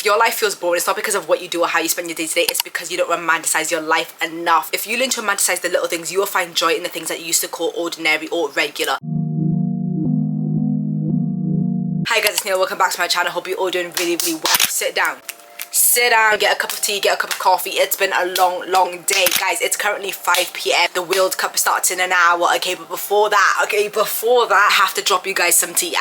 your life feels boring, it's not because of what you do or how you spend your day to day, it's because you don't romanticize your life enough. If you learn to romanticize the little things, you will find joy in the things that you used to call ordinary or regular. Hi guys, it's Neil, welcome back to my channel. Hope you're all doing really well. Sit down, get a cup of tea, get a cup of coffee. It's been a long day, guys. It's currently 5 p.m. the World Cup starts in an hour. Okay, but before that, I have to drop you guys some tea.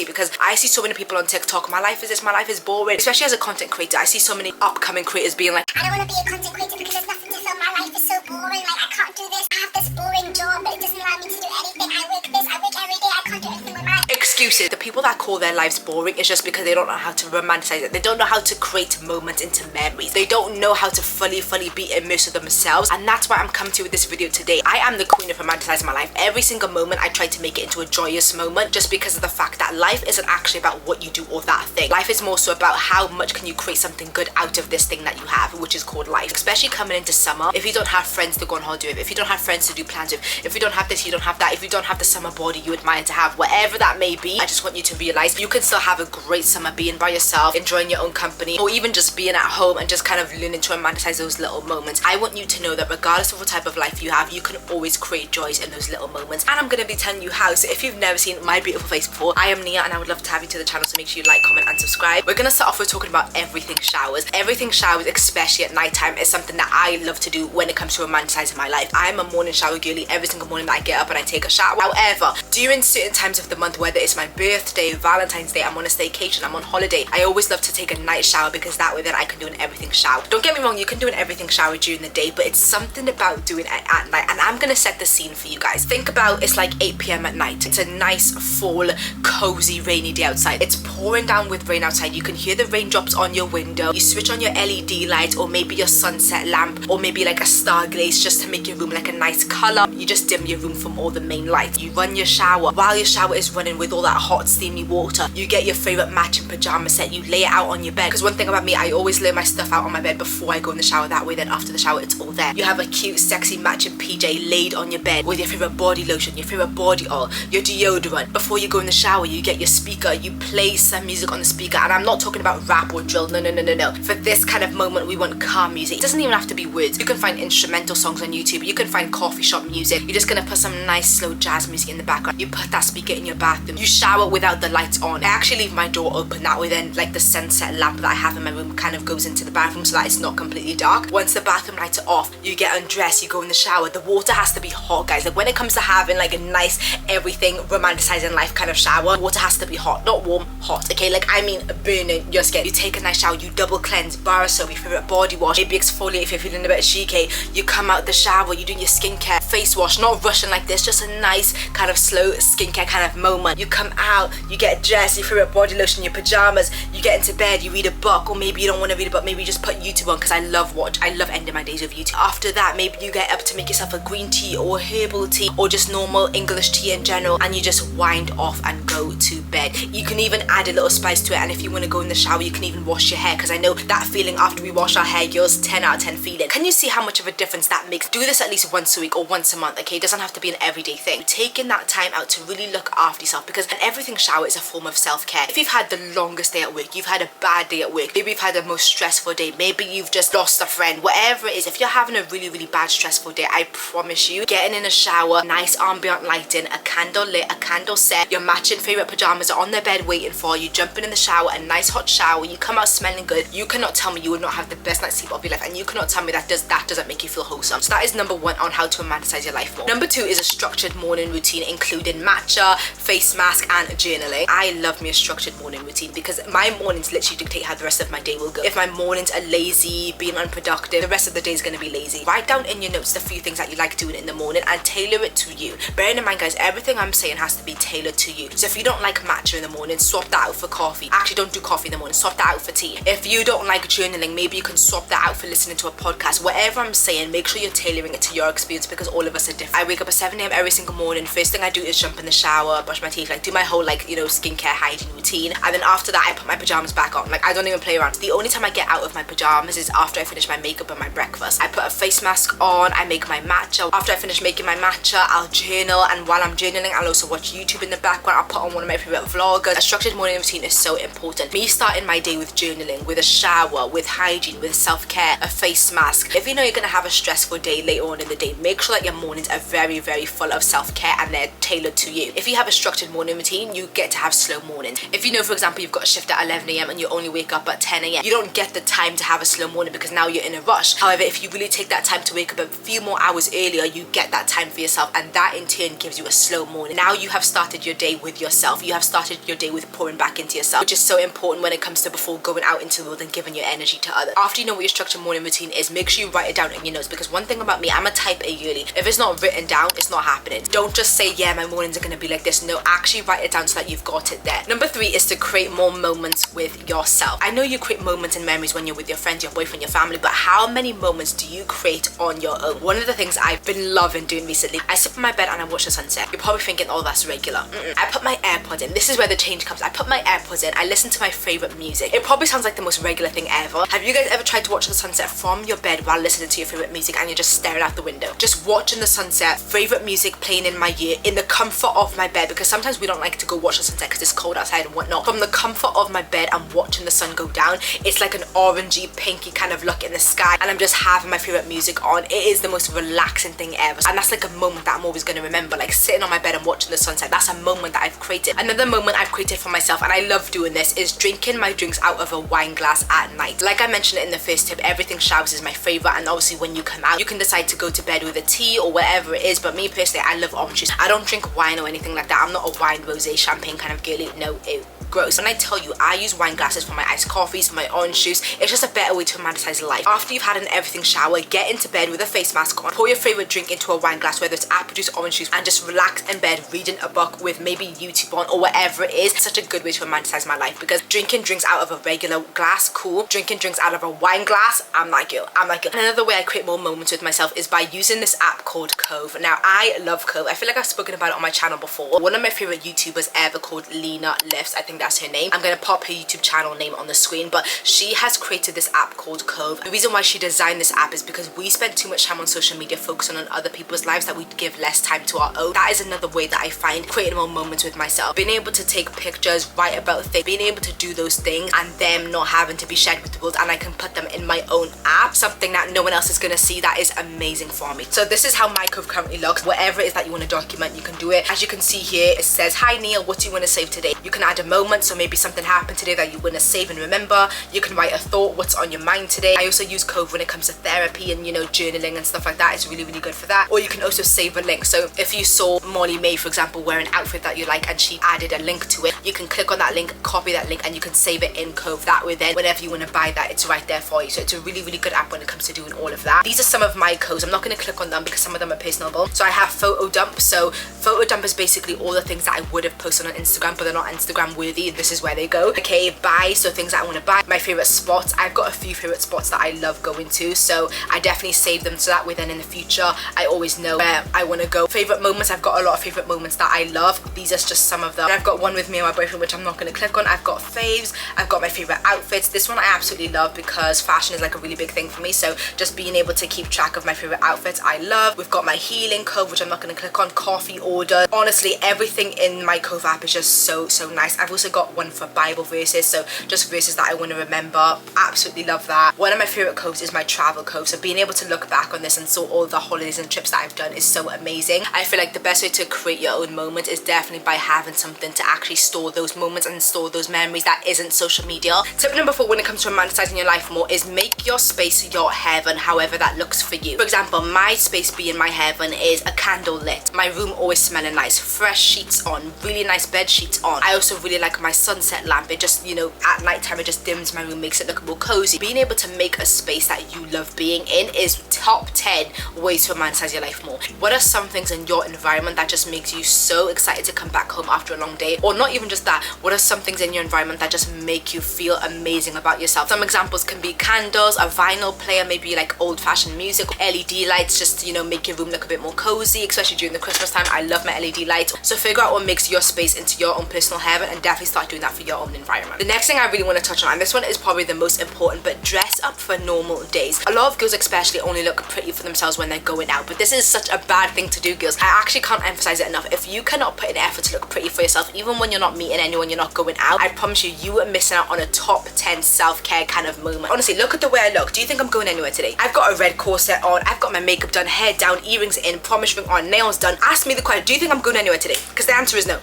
Because I see so many people on TikTok, my life is this, my life is boring. Especially as a content creator, I see so many upcoming creators being like, I don't want to be a content creator because there's nothing to film. My life is so boring. Like, I can't do this. I have this boring job, but it doesn't allow me to do anything. I work this, I work every day. I can't do anything with my life. Excuses. The people that call their lives boring is just because they don't know how to romanticize it. They don't know how to create moments into memories. They don't know how to fully be immersed with themselves, and that's why I'm coming to you with this video today. I am the queen of romanticizing my life. Every single moment I try to make it into a joyous moment, just because of the fact that life isn't actually about what you do or that thing. Life is more so about how much can you create something good out of this thing that you have, which is called life. Especially coming into summer, if you don't have friends to go on holiday with, if you don't have friends to do plans with, if you don't have this, you don't have that, if you don't have the summer body you admire to have, whatever that may be, I just want you to realize you can still have a great summer being by yourself, enjoying your own company, or even just being at home and just kind of learning to romanticize those little moments. I want you to know that regardless of what type of life you have, you can always create joys in those little moments, and I'm going to be telling you how. So if you've never seen my beautiful face before, I am Nia, and I would love to have you to the channel, so make sure you like, comment and subscribe. We're going to start off with talking about everything showers. Everything showers, especially at night time, is something that I love to do when it comes to romanticizing my life. I'm a morning shower girly. Every single morning that I get up and I take a shower. However, during certain times of the month, whether it's my birthday, Valentine's Day, I'm on a staycation, I'm on holiday, I always love to take a night shower, because that way then I can do an everything shower. Don't get me wrong, you can do an everything shower during the day, but it's something about doing it at night, and I'm gonna set the scene for you guys. Think about, it's like 8 p.m. at night. It's a nice fall, cozy, rainy day outside. It's pouring down with rain outside. You can hear the raindrops on your window. You switch on your LED light, or maybe your sunset lamp, or maybe like a star glaze, just to make your room like a nice color. You just dim your room from all the main lights. You run your shower. While your shower is running with all that hot steamy water, you get your favorite matching pajama set. You lay it out on your bed, because one thing about me, I always lay my stuff out on my bed before I go in the shower. That way then after the shower it's all there. You have a cute sexy matching PJ laid on your bed with your favorite body lotion, your favorite body oil, your deodorant. Before you go in the shower, you get your speaker, you play some music on the speaker, and I'm not talking about rap or drill, no. For this kind of moment, we want calm music. It doesn't even have to be words. You can find instrumental songs on YouTube, you can find coffee shop music. You're just gonna put some nice slow jazz music in the background. You put that speaker in your bathroom. You shower without the lights on. I actually leave my door open, that way then like the sunset lamp that I have in my room kind of goes into the bathroom, so that it's not completely dark. Once the bathroom lights are off, you get undressed, you go in the shower. The water has to be hot, guys. Like when it comes to having like a nice everything romanticizing life kind of shower, water has to be hot, not warm, hot. Okay, like I mean burning your skin. You take a nice shower, you double cleanse, bar soap, your favorite body wash, maybe exfoliate if you're feeling a bit cheeky. You come out the shower, you do your skincare, face wash, not rushing like this, just a nice kind of slow skincare kind of moment. You come out, you get dressed, your favorite body lotion, your pajamas, you get into bed, you read a book, or maybe you don't want to read a book, maybe you just put YouTube on, because I love ending my days with YouTube. After that, maybe you get up to make yourself a green tea or herbal tea, or just normal English tea in general, and you just wind off and go to bed. You can even add a little spice to it, and if you want to go in the shower, you can even wash your hair, because I know that feeling after we wash our hair, girls, 10 out of 10 feeling. Can you see how much of a difference that makes? Do this at least once a week or once a month, okay? It doesn't have to be an everyday thing. Taking that time out to really look after yourself, because an everything shower is a form of self-care. If you've had the longest day at work, you've had a bad day at work, maybe you've had the most stressful day, maybe you've just lost a friend, whatever it is, if you're having a really bad stressful day, I promise you, getting in a shower, nice ambient lighting, a candle lit, a candle set, your matching favorite pajamas are on their bed waiting for you, jumping in the shower, a nice hot shower, you come out smelling good. You cannot tell me you would not have the best night's sleep of your life, and you cannot tell me that doesn't make you feel wholesome. So that is number one on how to romanticize your life more. Number two is a structured morning routine, including matcha, face mask and journaling. I love me a structured morning routine, because my mornings literally dictate how the rest of my day will go. If my mornings are lazy, being unproductive, the rest of the day is going to be lazy. Write down in your notes the few things that you like doing in the morning and tailor it to you. Bearing in mind, guys, everything I'm saying has to be tailored to you. So if you don't like matcha in the morning, swap that out for coffee. Actually, don't do coffee in the morning, swap that out for tea. If you don't like journaling, maybe you can swap that out for listening to a podcast. Whatever I'm saying, make sure you're tailoring it to your experience, because all of us are different. I wake up at 7 a.m. every single morning. First thing I do is jump in the shower, brush my teeth, like do my whole like, you know, skincare hygiene routine, and then after that I put my pajamas back on. Like I don't even play around. The only time I get out of my pajamas is after I finish my makeup and my breakfast. I put a face mask on, I make my matcha. After I finish making my matcha, I'll journal, and while I'm journaling I'll also watch YouTube in the background. I'll put on one of my favorite vloggers. A structured morning routine is so important. Me starting my day with journaling, with a shower, with hygiene, with self-care, a face mask. If you know you're gonna have a stressful day later on in the day, make sure that your mornings are very, very full of self-care and they're tailored to you. If you have a structured morning routine, you get to have slow mornings. If you know, for example, you've got a shift at 11 a.m. and you only wake up at 10 a.m, you don't get the time to have a slow morning because now you're in a rush. However, if you really take that time to wake up a few more hours earlier, you get that time for yourself, and that in turn gives you a slow morning. Now you have started your day with yourself. You have started your day with pouring back into yourself, which is so important when it comes to before going out into the world and giving your energy to others. After you know what your structured morning routine is, make sure you write it down in your notes, because one thing about me, I'm a type A girly. If it's not written down, it's not happening. Don't just say, yeah, my mornings are gonna be like this. No, actually write it down so that you've got it there. Number 3 is to create more moments with yourself. I know you create moments and memories when you're with your friends, your boyfriend, your family, but how many moments do you create on your own? One of the things I've been loving doing recently, I sit in my bed and I watch the sunset. You're probably thinking, oh, that's regular. I put my AirPods in. This is where the change comes. I put my AirPods in, I listen to my favorite music. It probably sounds like the most regular thing ever. Have you guys ever tried to watch the sunset from your bed while listening to your favorite music and you're just staring out the window? Just watching the sunset, favorite music playing in my ear, in the comfort of my bed, because sometimes we don't like to go watch the sunset because it's cold outside and whatnot. From the comfort of my bed, I'm watching the sun go down. It's like an orangey, pinky kind of look in the sky, and I'm just having my favorite music on. It is the most relaxing thing ever, and that's like a moment that I'm always going to remember, like sitting on my bed and watching the sunset. That's a moment that I've created. Another moment I've created for myself, and I love doing this, is drinking my drinks out of a wine glass at night. Like I mentioned in the first tip, everything showers is my favorite, and obviously when you come out you can decide to go to bed with a tea or whatever it is, but me personally, I love orange juice. I don't drink wine or anything like that. I'm not a wine, rosé, champagne kind of girly. No, ew. Gross. When I tell you, I use wine glasses for my iced coffees, for my orange juice. It's just a better way to romanticize life. After you've had an everything shower, get into bed with a face mask on, pour your favorite drink into a wine glass, whether it's apple juice, orange juice, and just relax in bed reading a book with maybe YouTube on or whatever it is. It's such a good way to romanticize my life, because drinking drinks out of a regular glass, cool. Drinking drinks out of a wine glass, I'm like you. I'm like you. And another way I create more moments with myself is by using this app called Cove. Now, I love Cove. I feel like I've spoken about it on my channel before. One of my favorite YouTubers ever, called Lena Lifts, I think that's her name. I'm gonna pop her YouTube channel name on the screen, but she has created this app called Cove. The reason why she designed this app is because we spend too much time on social media focusing on other people's lives that we give less time to our own. That is another way that I find creating more moments with myself. Being able to take pictures, write about things, being able to do those things and them not having to be shared with the world, and I can put them in my own app, something that no one else is gonna see. That is amazing for me. So this is how my Cove currently looks. Whatever it is that you want to document, you can do it. As you can see here, it says, hi Neil, what do you want to save today? You can add a moment, so maybe something happened today that you want to save and remember. You can write a thought, what's on your mind today. I also use Cove when it comes to therapy and, you know, journaling and stuff like that. It's really, really good for that. Or you can also save a link. So if you saw Molly May, for example, wear an outfit that you like and she added a link to it, you can click on that link, copy that link, and you can save it in Cove. That way then, whenever you want to buy that, it's right there for you. So it's a really, really good app when it comes to doing all of that. These are some of my codes. I'm not going to click on them because some of them are personable. So I have Photo Dump. So Photo Dump is basically all the things that I would have posted on Instagram, but they're not Instagram worthy. This is where they go. Okay, buy. So things that I want to buy. My favorite spots. I've got a few favorite spots that I love going to, so I definitely save them so that way then in the future I always know where I want to go. Favorite moments. I've got a lot of favorite moments that I love. These are just some of them. And I've got one with me and my boyfriend, which I'm not going to click on. I've got faves. I've got my favorite outfits. This one I absolutely love because fashion is like a really big thing for me, so just being able to keep track of my favorite outfits I love. We've got my healing Cove, which I'm not going to click on. Coffee order. Honestly, everything in my Cove app is just so nice. I've also got one for Bible verses, so just verses that I want to remember. Absolutely love that. One of my favorite Coves is my travel Cove, so being able to look back on this and saw all the holidays and trips that I've done is so amazing. I feel like the best way to create your own moment is definitely by having something to actually store those moments and store those memories that isn't social media. Tip number 4 when it comes to romanticizing your life more is make your space your heaven, however that looks for you. For example, my space being my heaven is a candle lit, my room always smelling nice, fresh sheets on, really nice bed sheets on. I also really like like my sunset lamp. It just, you know, at night time it just dims my room, makes it look more cozy. Being able to make a space that you love being in is top 10 ways to romanticize your life more. What are some things in your environment that just makes you so excited to come back home after a long day? Or not even just that, what are some things in your environment that just make you feel amazing about yourself? Some examples can be candles, a vinyl player, maybe like old-fashioned music, LED lights, just to, you know, make your room look a bit more cozy, especially during the Christmas time. I love my LED lights. So figure out what makes your space into your own personal heaven and definitely start doing that for your own environment. The next thing I really want to touch on, and this one is probably the most important, but dress up for normal days. A lot of girls especially only look pretty for themselves when they're going out, but this is such a bad thing to do, girls. I actually can't emphasize it enough. If you cannot put in effort to look pretty for yourself, even when you're not meeting anyone, you're not going out, I promise you, you are missing out on a top 10 self-care kind of moment. Honestly, look at the way I look. Do you think I'm going anywhere today? I've got a red corset on, I've got my makeup done, hair down, earrings in, promise ring on, nails done. Ask me the question, do you think I'm going anywhere today? Because the answer is no.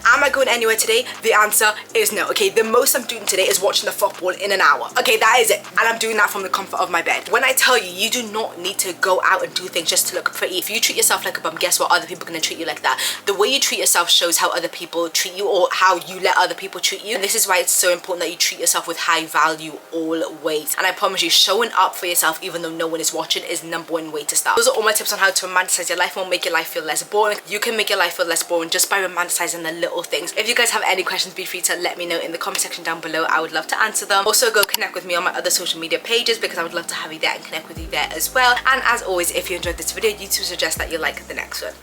Am I going anywhere today? The answer is no. Okay, the most I'm doing today is watching the football in an hour. Okay, that is it. And I'm doing that from the comfort of my bed. When I tell you, you do not need to go out and do things just to look pretty. If you treat yourself like a bum, guess what? Other people are going to treat you like that. The way you treat yourself shows how other people treat you, or how you let other people treat you. And this is why it's so important that you treat yourself with high value always. And I promise you, showing up for yourself even though no one is watching is #1 way to start. Those are all my tips on how to romanticize your life more, make your life feel less boring. You can make your life feel less boring just by romanticizing the little things. If you guys have any questions, be free to let me know in the comment section down below. I would love to answer them. Also, go connect with me on my other social media pages because I would love to have you there and connect with you there as well. And as always, if you enjoyed this video, YouTube suggests that you like the next one.